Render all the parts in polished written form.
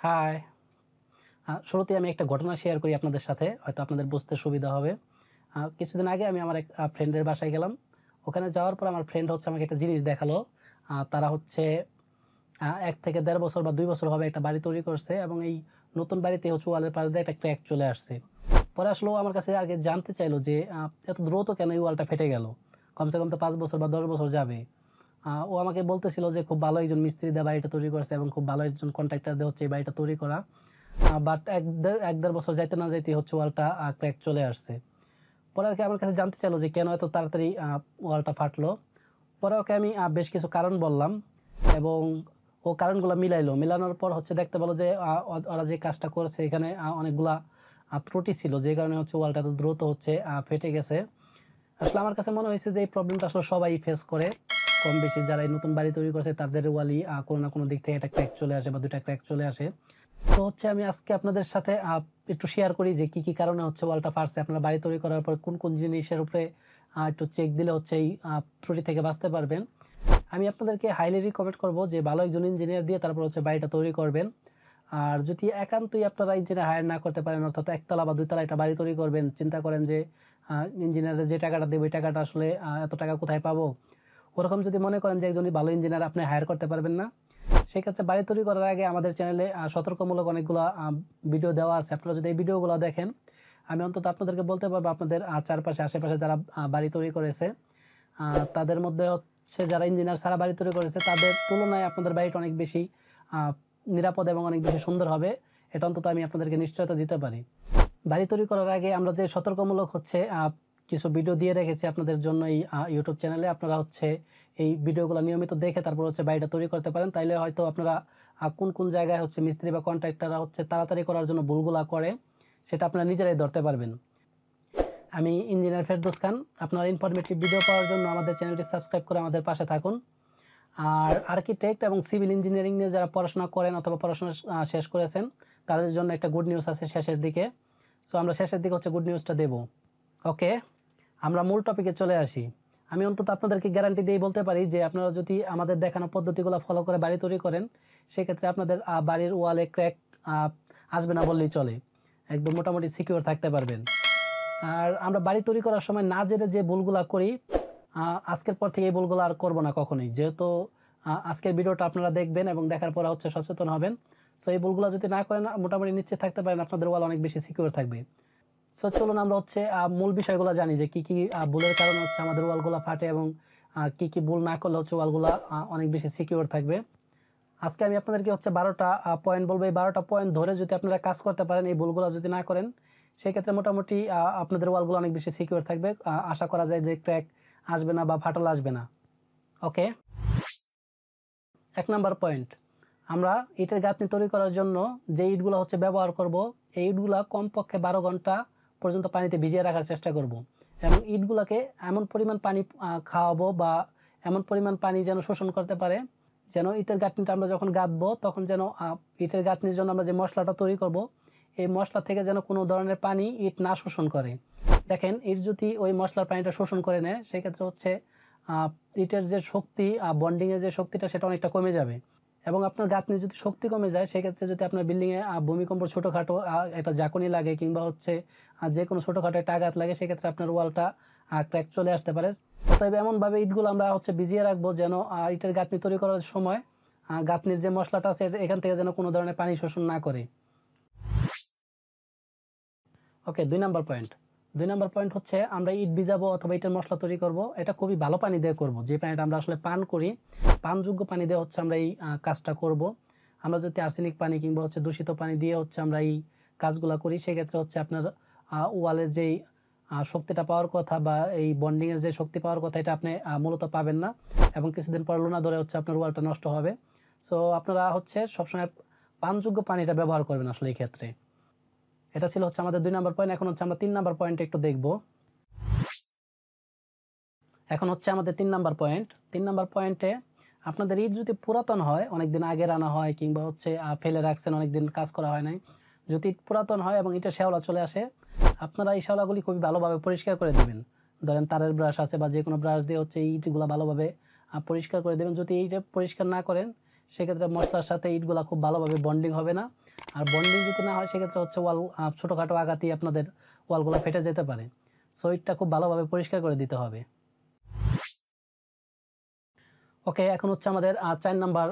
High. শুরুতেই আমি একটা ঘটনা শেয়ার করি আপনাদের সাথে। হয়তো আপনাদের বুঝতে সুবিধা হবে। কিছুদিন আগে আমি আমার এক ফ্রেন্ডের বাসায় গেলাম। ওখানে যাওয়ার পর আমার ফ্রেন্ড হচ্ছে আমাকে একটা জিনিস দেখালো। তারা হচ্ছে ১ থেকে ১.৫ বছর বা ২ বছর হবে একটা বাড়ি তৈরি করছে এবং এই নতুন বাড়িতে হচ্ছে ওয়ালের পাশ দিয়ে একটা ক্র্যাক চলে আসছে। পরে আসলে ও আমার কাছে আগে জানতে চাইলো যে এত দ্রুত কেন এই ওয়ালটা ফেটে গেল? কমসে কম তো ৫ বছর বা ১০ বছর যাবে। ও আমাকে বলতেছিল যে খুব ভালো একজন মিস্ত্রি দিয়ে বাড়িটা তৈরি করছে এবং খুব ভালো একজন কন্ট্রাক্টর দিয়ে হচ্ছে এই বাড়িটা তৈরি করা। বাট ১-১.৫ বছর যাইতে না যাইতেই হচ্ছে ওয়ালটা ক্র্যাক চলে আসছে। পরে আরকি আমার কাছে জানতে চাইলো যে কেন এত তাড়াতাড়ি ওয়ালটা ফাটলো? পরে ওকে আমি বেশ কিছু কারণ বললাম এবং ও কারণগুলা মিলাইলো। মিলানোর পর হচ্ছে দেখতে পেল যে ওরা যে কাজটা করেছে এখানে অনেকগুলা ত্রুটি ছিল, যে কারণে হচ্ছে ওয়ালটা এত দ্রুত হচ্ছে ফেটে গেছে। আসলে আমার কাছে মনে হয়েছে যে এই প্রবলেমটা আসলে সবাই ফেস করে। কম বেশি যারা এই নতুন বাড়ি তৈরি করছে তাদের ওয়ালই কোনো না কোনো দিক থেকে একটা ক্র্যাক চলে আসে বা ২ টা ক্র্যাক চলে আসে। তো হচ্ছে আমি আজকে আপনাদের সাথে একটু শেয়ার করি যে কি কারণে হচ্ছে ওয়ালটা ফাটছে। আপনারা বাড়ি তৈরি করার পর কোন জিনিসের উপরে একটু চেক দিলে হচ্ছে এই ত্রুটি থেকে বাঁচতে পারবেন। আমি আপনাদেরকে হাইলি রিকমেন্ড করব যে ভালো একজন ইঞ্জিনিয়ার দিয়ে তারপর হচ্ছে বাড়িটা তৈরি করবেন। আর যদি একান্তই আপনারা ইঞ্জিনিয়ার হায়ার না করতে পারেন, অর্থাৎ ১ তলা বা ২ তলা একটা বাড়ি তৈরি করবেন, চিন্তা করেন যে ইঞ্জিনিয়ারের যে টাকাটা দেব ওই টাকাটা আসলে এত টাকা কোথায় পাবো? ওরকম যদি মনে করেন যে একজন ভালো ইঞ্জিনিয়ার আপনি হায়ার করতে পারবেন না, সেক্ষেত্রে বাড়ি তৈরি করার আগে আমাদের চ্যানেলে সতর্কমূলক অনেকগুলা ভিডিও দেওয়া আছে। আপনারা যদি এই ভিডিওগুলো দেখেন, আমি অন্তত আপনাদেরকে বলতে পারবো আপনাদের চারপাশে আশেপাশে যারা বাড়ি তৈরি করেছে, তাদের মধ্যে হচ্ছে যারা ইঞ্জিনিয়ার ছাড়া বাড়ি তৈরি করেছে তাদের তুলনায় আপনাদের বাড়িটা অনেক বেশি নিরাপদ এবং অনেক বেশি সুন্দর হবে। এটা অন্তত আমি আপনাদেরকে নিশ্চয়তা দিতে পারি। বাড়ি তৈরি করার আগে আমরা যে সতর্কমূলক হচ্ছে কিছু ভিডিও দিয়ে রেখেছি আপনাদের জন্য এই ইউটিউব চ্যানেলে। আপনারা হচ্ছে এই ভিডিওগুলো নিয়মিত দেখে তারপর হচ্ছে বাড়িটা তৈরি করতে পারেন। তাইলে হয়তো আপনারা কোন জায়গায় হচ্ছে মিস্ত্রি বা কন্ট্রাক্টররা হচ্ছে তাড়াতাড়ি করার জন্য ভুলগুলা করে, সেটা আপনারা নিজেরাই ধরতে পারবেন। আমি ইঞ্জিনিয়ার ফেরদৌস খান। আপনারা ইনফরমেটিভ ভিডিও পাওয়ার জন্য আমাদের চ্যানেলটি সাবস্ক্রাইব করে আমাদের পাশে থাকুন। আর আর্কিটেক্ট এবং সিভিল ইঞ্জিনিয়ারিং নিয়ে যারা পড়াশোনা করেন অথবা পড়াশোনা শেষ করেছেন, তাদের জন্য একটা গুড নিউজ আছে শেষের দিকে। সো আমরা শেষের দিকে হচ্ছে গুড নিউজটা দেব। ওকে, আমরা মূল টপিকে চলে আসি। আমি অন্তত আপনাদেরকে গ্যারান্টি দিয়েই বলতে পারি যে আপনারা যদি আমাদের দেখানো পদ্ধতিগুলো ফলো করে বাড়ি তৈরি করেন, সেক্ষেত্রে আপনাদের বাড়ির ওয়ালে ক্র্যাক আসবে না বললেই চলে। একদম মোটামুটি সিকিউর থাকতে পারবেন। আর আমরা বাড়ি তৈরি করার সময় না জেনে যে ভুলগুলা করি, আজকের পর থেকে এই ভুলগুলো আর করব না কখনোই। যেহেতু আজকের ভিডিওটা আপনারা দেখবেন এবং দেখার পরে হচ্ছে সচেতন হবেন। সো এই ভুলগুলো যদি না করেন, মোটামুটি নিশ্চিত থাকতে পারেন আপনাদের ওয়াল অনেক বেশি সিকিউর থাকবে। সো চলুন আমরা হচ্ছে মূল বিষয়গুলো জানি যে কি ভুলের কারণে হচ্ছে আমাদের ওয়ালগুলো ফাটে এবং কি ভুল না করলে হচ্ছে ওয়ালগুলো অনেক বেশি সিকিউর থাকবে। আজকে আমি আপনাদেরকে হচ্ছে ১২টা পয়েন্ট বলবো। এই ১২টা পয়েন্ট ধরে যদি আপনারা কাজ করতে পারেন, এই ভুলগুলো যদি না করেন, সেক্ষেত্রে মোটামুটি আপনাদের ওয়ালগুলো অনেক বেশি সিকিউর থাকবে। আশা করা যায় যে ক্র্যাক আসবে না বা ফাটল আসবে না। ওকে, ১ নাম্বার পয়েন্ট, আমরা ইটের গাঁথনি তৈরি করার জন্য যে ইটগুলো হচ্ছে ব্যবহার করব, এই ইটগুলা কমপক্ষে ১২ ঘন্টা পর্যন্ত পানিতে ভিজিয়ে রাখার চেষ্টা করব এবং ইটগুলোকে এমন পরিমাণ পানি খাওয়াবো বা এমন পরিমাণ পানি যেন শোষণ করতে পারে, যেন ইটের গাঁথনিটা আমরা যখন গাঁথবো তখন যেন ইটের গাঁথনির জন্য আমরা যে মশলাটা তৈরি করব, এই মশলা থেকে যেন কোনো ধরনের পানি ইট না শোষণ করে। দেখেন, ইট যদি ওই মশলার পানিটা শোষণ করে নেয়, সেক্ষেত্রে হচ্ছে ইটের যে শক্তি, বন্ডিংয়ের যে শক্তিটা, সেটা অনেকটা কমে যাবে এবং আপনার গাঁথনির যদি শক্তি কমে যায়, সেক্ষেত্রে যদি আপনার বিল্ডিংয়ে ভূমিকম্প ছোটোখাটো একটা ঝাঁকুনি লাগে কিংবা হচ্ছে যে কোনো ছোটোখাটো একটা আঘাত লাগে, সেক্ষেত্রে আপনার ওয়ালটা ক্র্যাক চলে আসতে পারে। অতএব এমনভাবে ইটগুলো আমরা হচ্ছে ভিজিয়ে রাখবো যেন ইটের গাঁথনি তৈরি করার সময় গাঁথনির যে মশলাটা আছে এখান থেকে যেন কোনো ধরনের পানি শোষণ না করে। ওকে, ২ নাম্বার পয়েন্ট। ২ নাম্বার পয়েন্ট হচ্ছে আমরা ইট ভিজাবো অথবা ইটের মশলা তৈরি করব, এটা খুবই ভালো পানি দিয়ে করব। যে পানিটা আমরা আসলে পান করি, পানযোগ্য পানি দিয়ে হচ্ছে আমরা এই কাজটা করব। আমরা যদি আর্সেনিক পানি কিংবা হচ্ছে দূষিত পানি দিয়ে হচ্ছে আমরা এই কাজগুলো করি, সেক্ষেত্রে হচ্ছে আপনার ওয়ালের যেই শক্তিটা পাওয়ার কথা বা এই বন্ডিংয়ের যে শক্তি পাওয়ার কথা, এটা আপনি মূলত পাবেন না এবং কিছুদিন পর লোনা ধরে হচ্ছে আপনার ওয়ালটা নষ্ট হবে। সো আপনারা হচ্ছে সবসময় পানযোগ্য পানিটা ব্যবহার করবেন আসলে এই ক্ষেত্রে। এটা ছিল হচ্ছে আমাদের ২ নাম্বার পয়েন্ট। এখন হচ্ছে আমরা ৩ নাম্বার পয়েন্টে একটু দেখব। এখন হচ্ছে আমাদের ৩ নাম্বার পয়েন্ট। ৩ নাম্বার পয়েন্টে আপনাদের ইট যদি পুরাতন হয়, অনেকদিন আগের আনা হয় কিংবা হচ্ছে ফেলে রাখছেন, অনেকদিন কাজ করা হয় নাই। যদি ইট পুরাতন হয় এবং ইটের শ্যাওলা চলে আসে, আপনারা এই শ্যাওলাগুলি খুবই ভালোভাবে পরিষ্কার করে দিবেন। ধরেন তারের ব্রাশ আছে বা যেকোনো ব্রাশ দিয়ে হচ্ছে এই ইটগুলা ভালোভাবে পরিষ্কার করে দেবেন। যদি এইটা পরিষ্কার না করেন, সেক্ষেত্রে মশলার সাথে ইটগুলা খুব ভালোভাবে বন্ডিং হবে না আর বন্ডিং যদি না হয় সেক্ষেত্রে হচ্ছে ওয়াল ছোটোখাটো আঘাতেই আপনাদের ওয়ালগুলো ফেটে যেতে পারে। সো ইটটা খুব ভালোভাবে পরিষ্কার করে দিতে হবে। ওকে, এখন হচ্ছে আমাদের 4 নাম্বার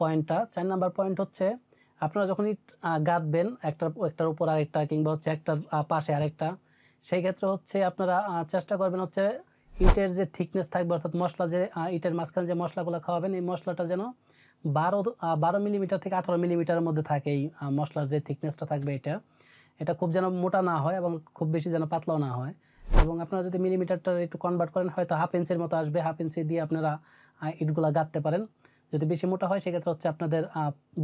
পয়েন্টটা। 4 নাম্বার পয়েন্ট হচ্ছে আপনারা যখন ইট গাঁথবেন একটার উপর আরেকটা কিংবা হচ্ছে একটার পাশে আরেকটা, সেই ক্ষেত্রে হচ্ছে আপনারা চেষ্টা করবেন হচ্ছে ইটের যে থিকনেস থাকবে, অর্থাৎ মশলা যে ইটের মাঝখানে যে মশলাগুলো খাওয়াবেন, এই মশলাটা যেন 12 মিলিমিটার থেকে 18 মিলিমিটারের মধ্যে থাকে। এই মশলার যে থিকনেসটা থাকবে এটা খুব যেন মোটা না হয় এবং খুব বেশি যেন পাতলাও না হয়। এবং আপনারা যদি মিলিমিটারটা একটু কনভার্ট করেন, হয়তো হাফ ইঞ্চির মতো আসবে, হাফ ইঞ্চি দিয়ে আপনারা ইটগুলা গাঁথতে পারেন। যদি বেশি মোটা হয় সেক্ষেত্রে হচ্ছে আপনাদের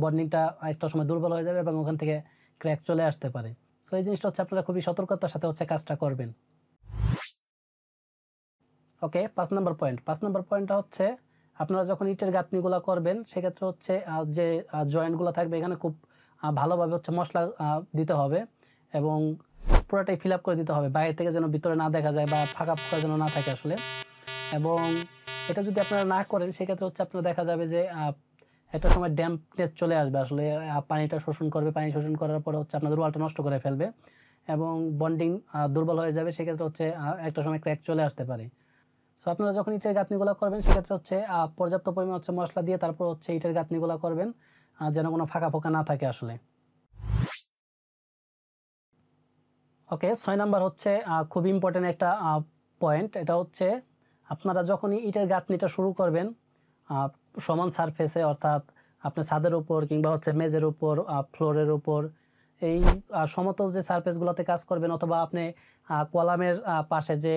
বন্ডিংটা একটা সময় দুর্বল হয়ে যাবে এবং ওখান থেকে ক্র্যাক চলে আসতে পারে। সো এই জিনিসটা হচ্ছে আপনারা খুবই সতর্কতার সাথে হচ্ছে কাজটা করবেন। ওকে, 5 নাম্বার পয়েন্ট। 5 নাম্বার পয়েন্টটা হচ্ছে আপনারা যখন ইটের গাঁথনিগুলো করবেন সেক্ষেত্রে হচ্ছে যে জয়েন্টগুলো থাকবে এখানে খুব ভালোভাবে হচ্ছে মশলা দিতে হবে এবং পুরোটাই ফিল আপ করে দিতে হবে, বাইরে থেকে যেন ভিতরে না দেখা যায় বা ফাঁকা ফাঁকা যেন না থাকে আসলে। এবং এটা যদি আপনারা না করেন সেক্ষেত্রে হচ্ছে আপনার দেখা যাবে যে একটা সময় ড্যাম্পনেস চলে আসবে আসলে, পানিটা শোষণ করবে, পানি শোষণ করার পরে হচ্ছে আপনাদের ওয়ালটা নষ্ট করে ফেলবে এবং বন্ডিং দুর্বল হয়ে যাবে। সেক্ষেত্রে হচ্ছে একটা সময় ক্র্যাক চলে আসতে পারে। সো আপনারা যখন ইটের গাঁথনিগুলো করবেন সেক্ষেত্রে হচ্ছে পর্যাপ্ত পরিমাণ হচ্ছে মশলা দিয়ে তারপর হচ্ছে ইটের গাঁথনিগুলো করবেন, যেন কোনো ফাঁকা ফোঁকা না থাকে আসলে। ওকে, 6 নাম্বার হচ্ছে খুব ইম্পর্টেন্ট একটা পয়েন্ট। এটা হচ্ছে আপনারা যখনই ইটের গাঁথনিটা শুরু করবেন সমান সারফেসে, অর্থাৎ আপনি ছাদের উপর কিংবা হচ্ছে মেঝের উপর, ফ্লোরের উপর, এই সমতল যে সারফেসগুলোতে কাজ করবেন অথবা আপনি কলামের পাশে যে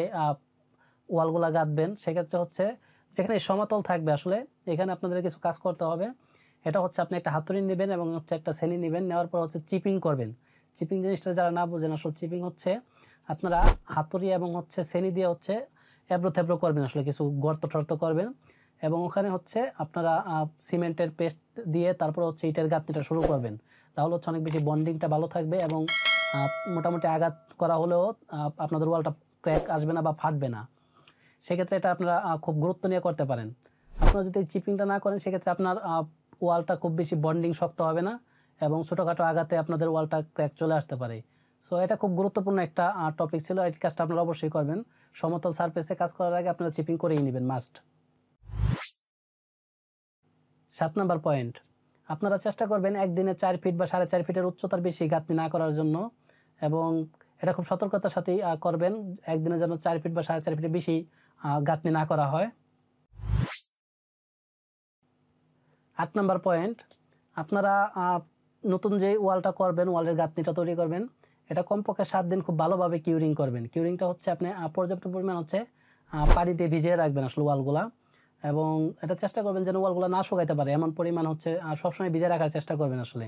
ওয়ালগুলা গাঁথবেন, সেক্ষেত্রে হচ্ছে যেখানে সমতল থাকবে আসলে এখানে আপনাদের কিছু কাজ করতে হবে। এটা হচ্ছে আপনি একটা হাতুড়ি নেবেন এবং হচ্ছে একটা ছেনি নেবেন, নেওয়ার পর হচ্ছে চিপিং করবেন। চিপিং জিনিসটা যারা না বোঝেন, আসলে চিপিং হচ্ছে আপনারা হাতুড়ি এবং হচ্ছে ছেনি দিয়ে হচ্ছে এবড়ো থেবড়ো করবেন, আসলে কিছু গর্ত টর্ত করবেন এবং ওখানে হচ্ছে আপনারা সিমেন্টের পেস্ট দিয়ে তারপর হচ্ছে ইটের গাঁথনিটা শুরু করবেন। তাহলে হচ্ছে অনেক বেশি বন্ডিংটা ভালো থাকবে এবং মোটামুটি আঘাত করা হলেও আপনাদের ওয়ালটা ক্র্যাক আসবে না বা ফাটবে না। সেক্ষেত্রে এটা আপনারা খুব গুরুত্ব নিয়ে করতে পারেন। আপনারা যদি চিপিংটা না করেন সেক্ষেত্রে আপনার ওয়ালটা খুব বেশি বন্ডিং শক্ত হবে না এবং ছোটোখাটো আঘাতে আপনাদের ওয়ালটা ক্র্যাক চলে আসতে পারে। সো এটা খুব গুরুত্বপূর্ণ একটা টপিক ছিল। এই কাজটা আপনারা অবশ্যই করবেন। সমতল সারফেসে কাজ করার আগে আপনারা চিপিং করেই নেবেন মাস্ট। 7 নাম্বার পয়েন্ট, আপনারা চেষ্টা করবেন একদিনে 4 ফিট বা 4.5 ফিটের উচ্চতার বেশি গাঁথনি না করার জন্য এবং এটা খুব সতর্কতার সাথেই করবেন, একদিনে যেন 4 ফিট বা 4.5 ফিটের বেশি গাঁথনি না করা হয়। 8 নাম্বার পয়েন্ট, আপনারা নতুন যে ওয়ালটা করবেন, ওয়ালের গাঁথনিটা তৈরি করবেন, এটা কমপক্ষে 7 দিন খুব ভালোভাবে কিউরিং করবেন। কিউরিংটা হচ্ছে আপনি পর্যাপ্ত পরিমাণ হচ্ছে পানি দিয়ে ভিজিয়ে রাখবেন আসলে ওয়ালগুলা এবং এটা চেষ্টা করবেন যেন ওয়ালগুলো না শুকাইতে পারে এমন পরিমাণ হচ্ছে সবসময় ভিজিয়ে রাখার চেষ্টা করবেন আসলে।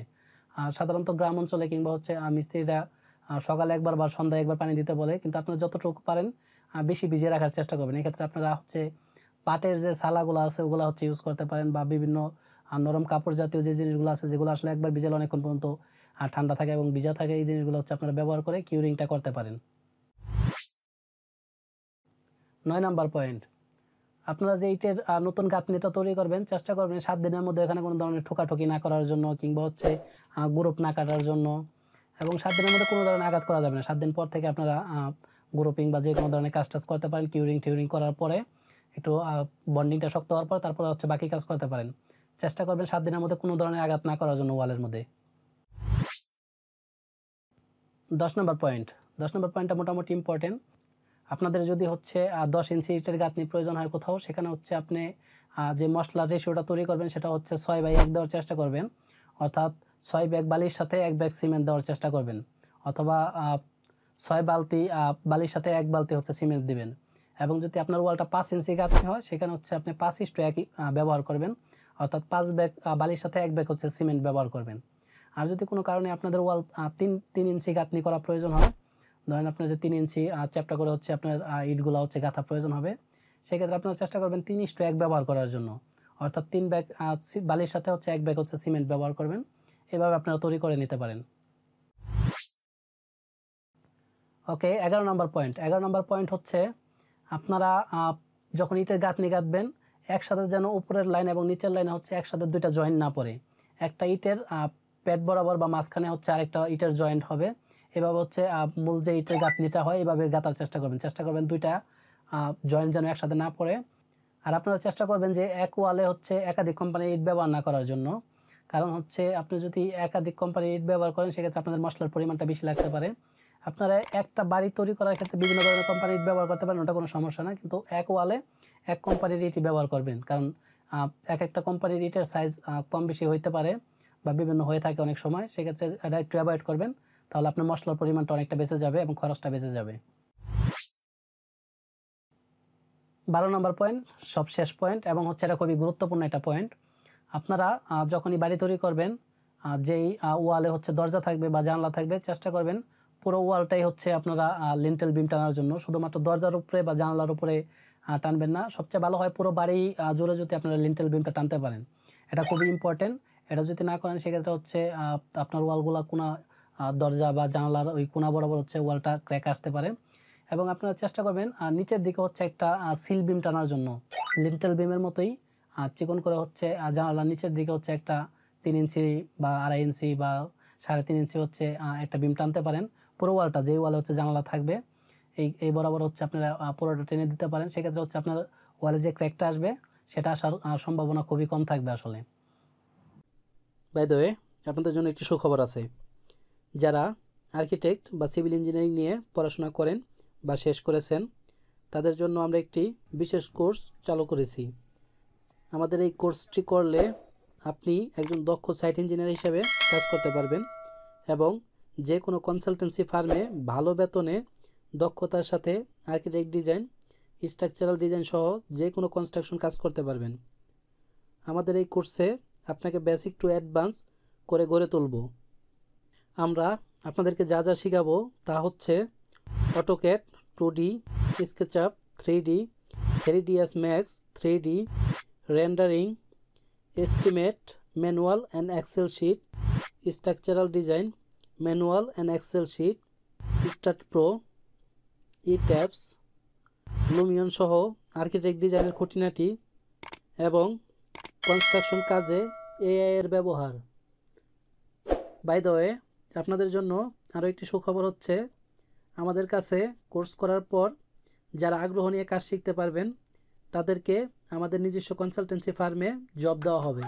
সাধারণত গ্রাম অঞ্চলে কিংবা হচ্ছে মিস্ত্রিরা সকালে একবার বা সন্ধ্যায় একবার পানি দিতে বলে, কিন্তু আপনারা যতটুকু পারেন বেশি ভিজিয়ে রাখার চেষ্টা করবেন। এক্ষেত্রে আপনারা হচ্ছে পাটের যে ছালাগুলো আছে ওগুলো হচ্ছে ইউজ করতে পারেন বা বিভিন্ন নরম কাপড় জাতীয় যে জিনিসগুলো আছে যেগুলো আসলে একবার ভিজালে অনেকক্ষণ পর্যন্ত ঠান্ডা থাকে এবং ভিজা থাকে, এই জিনিসগুলো হচ্ছে আপনারা ব্যবহার করে কিউরিংটা করতে পারেন। 9 নাম্বার পয়েন্ট, আপনারা যে ইটের নতুন গাঁথনিটা তৈরি করবেন চেষ্টা করবেন 7 দিনের মধ্যে এখানে কোনো ধরনের ঠোকাঠুকি না করার জন্য কিংবা হচ্ছে গ্রুপ না কাটার জন্য এবং 7 দিনের মধ্যে কোনো ধরনের আঘাত করা যাবে না। 7 দিন পর থেকে আপনারা গ্রুপিং বা যে কোনো ধরনের কাজ টাজ করতে পারেন। কিউরিং টিউরিং করার পরে একটু বন্ডিংটা শক্ত হওয়ার পর তারপরে হচ্ছে বাকি কাজ করতে পারেন। চেষ্টা করবেন 7 দিনের মধ্যে কোনো ধরনের আঘাত না করার জন্য ওয়ালের মধ্যে। 10 নাম্বার পয়েন্ট, 10 নাম্বার পয়েন্টটা মোটামুটি ইম্পর্টেন্ট। আপনাদের যদি হচ্ছে 10 ইঞ্চি ইটের গাঁথনি প্রয়োজন হয় কোথাও, সেখানে হচ্ছে আপনি যে মশলার রেশিওটা তৈরি করবেন সেটা হচ্ছে 6/1 দেওয়ার চেষ্টা করবেন, অর্থাৎ 6 ব্যাগ বালির সাথে 1 ব্যাগ সিমেন্ট দেওয়ার চেষ্টা করবেন অথবা 6 বালতি বালির সাথে 1 বালতি হচ্ছে সিমেন্ট দিবেন। এবং যদি আপনার ওয়ালটা 5 ইঞ্চি গাঁথনি হয় সেখানে হচ্ছে আপনি 5:1 ব্যবহার করবেন, অর্থাৎ 5 ব্যাগ বালির সাথে 1 ব্যাগ হচ্ছে সিমেন্ট ব্যবহার করবেন। আর যদি কোনো কারণে আপনাদের ওয়াল 3 ইঞ্চি গাঁথনি করা প্রয়োজন হয়, ধরেন আপনার যে 3 ইঞ্চি চ্যাপ্টা করে হচ্ছে আপনার ইটগুলো হচ্ছে গাঁথা প্রয়োজন হবে, সেক্ষেত্রে আপনারা চেষ্টা করবেন 3:1 ব্যবহার করার জন্য, অর্থাৎ 3 ব্যাগ বালির সাথে হচ্ছে 1 ব্যাগ হচ্ছে সিমেন্ট ব্যবহার করবেন। এভাবে আপনারা তৈরি করে নিতে পারেন। ওকে, 11 নম্বর পয়েন্ট। 11 নম্বর পয়েন্ট হচ্ছে আপনারা যখন ইটের গাঁথনি গাঁথবেন একসাথে যেন উপরের লাইন এবং নিচের লাইনে হচ্ছে একসাথে দুইটা জয়েন্ট না পড়ে। একটা ইটের পেট বরাবর বা মাঝখানে হচ্ছে আরেকটা ইটের জয়েন্ট হবে, এভাবে হচ্ছে মূল যে ইটের গাঁথনিটা হয় এভাবে গাঁথার চেষ্টা করবেন দুইটা জয়েন্ট যেন একসাথে না পড়ে। আর আপনারা চেষ্টা করবেন যে এক ওয়ালে হচ্ছে একাধিক কোম্পানির ইট ব্যবহার না করার জন্য, কারণ হচ্ছে আপনি যদি একাধিক কোম্পানির ইট ব্যবহার করেন সেক্ষেত্রে আপনাদের মশলার পরিমাণটা বেশি লাগতে পারে। আপনারা একটা বাড়ি তৈরি করার ক্ষেত্রে বিভিন্ন ধরনের কোম্পানির ইট ব্যবহার করতে পারেন, ওটা কোনো সমস্যা না, কিন্তু এক ওয়ালে এক কোম্পানির ইটই ব্যবহার করবেন, কারণ এক একটা কোম্পানির ইটের সাইজ কম বেশি হইতে পারে বা বিভিন্ন হয়ে থাকে অনেক সময়, সেক্ষেত্রে এটা একটু অ্যাভয়েড করবেন, তাহলে আপনার মশলার পরিমাণটা অনেকটা বেঁচে যাবে এবং খরচটা বেঁচে যাবে। 12 নম্বর পয়েন্ট, সব শেষ পয়েন্ট এবং হচ্ছে এটা খুবই গুরুত্বপূর্ণ একটা পয়েন্ট। আপনারা যখনই বাড়ি তৈরি করবেন, যেই ওয়ালে হচ্ছে দরজা থাকবে বা জানলা থাকবে, চেষ্টা করবেন পুরো ওয়ালটাই হচ্ছে আপনারা লিন্টেল বিম টানার জন্য, শুধুমাত্র দরজার উপরে বা জানলার উপরে টানবেন না। সবচেয়ে ভালো হয় পুরো বাড়ি জুড়ে যদি আপনারা লিন্টেল বিমটা টানতে পারেন, এটা খুবই ইম্পর্টেন্ট। এটা যদি না করেন সেক্ষেত্রে হচ্ছে আপনার ওয়ালগুলা কোনা দরজা বা জানালার ওই কোনা বরাবর হচ্ছে ওয়ালটা ক্র্যাক আসতে পারে। এবং আপনারা চেষ্টা করবেন নিচের দিকে হচ্ছে একটা সিল বিম টানার জন্য, লিন্টেল বিমের মতোই চিকন করে হচ্ছে জানালার নিচের দিকে হচ্ছে একটা 3 ইঞ্চি বা 2.5 ইঞ্চি বা 3.5 ইঞ্চি হচ্ছে একটা বিম টানতে পারেন। পুরো ওয়ালটা, যেই ওয়ালে হচ্ছে জানালা থাকবে এই বরাবর হচ্ছে আপনারা পুরোটা টেনে দিতে পারেন, সেক্ষেত্রে হচ্ছে আপনার ওয়ালে যে ক্র্যাকটা আসবে সেটা আসার সম্ভাবনা খুবই কম থাকবে আসলে। বাই দ্য ওয়ে, আপনাদের জন্য একটি সুখবর আছে। যারা আর্কিটেক্ট বা সিভিল ইঞ্জিনিয়ারিং নিয়ে পড়াশোনা করেন বা শেষ করেছেন, তাদের জন্য আমরা একটি বিশেষ কোর্স চালু করেছি। আমাদের এই কোর্সটি করলে আপনি একজন দক্ষ সাইট ইঞ্জিনিয়ার হিসেবে কাজ করতে পারবেন এবং যে কোনো কনসালটেন্সি ফার্মে ভালো বেতনে দক্ষতার সাথে আর্কিটেক্ট ডিজাইন, স্ট্রাকচারাল ডিজাইন সহ যে কোনো কনস্ট্রাকশন কাজ করতে পারবেন। আমাদের এই কোর্সে আপনাকে বেসিক টু অ্যাডভান্স করে গড়ে তুলব। আমরা আপনাদেরকে যা যা শেখাবো তা হচ্ছে AutoCAD, 2D, SketchUp, 3D, 3ds Max, 3D, rendering, estimate, manual and Excel sheet, structural design, manual and Excel sheet, STAAD Pro, ETABS, Lumion সহ আর্কিটেক্ট ডিজাইনের খুঁটিনাটি এবং কনস্ট্রাকশন কাজে এআই এর ব্যবহার। বাই দ্য ওয়ে, আপনাদের জন্য আরও একটি সুখবর হচ্ছে, আমাদের কাছে কোর্স করার পর যারা আগ্রহ নিয়ে কাজ শিখতে পারবেন তাদেরকে আমাদের নিজস্ব কনসালটেন্সি ফার্মে জব দেওয়া হবে।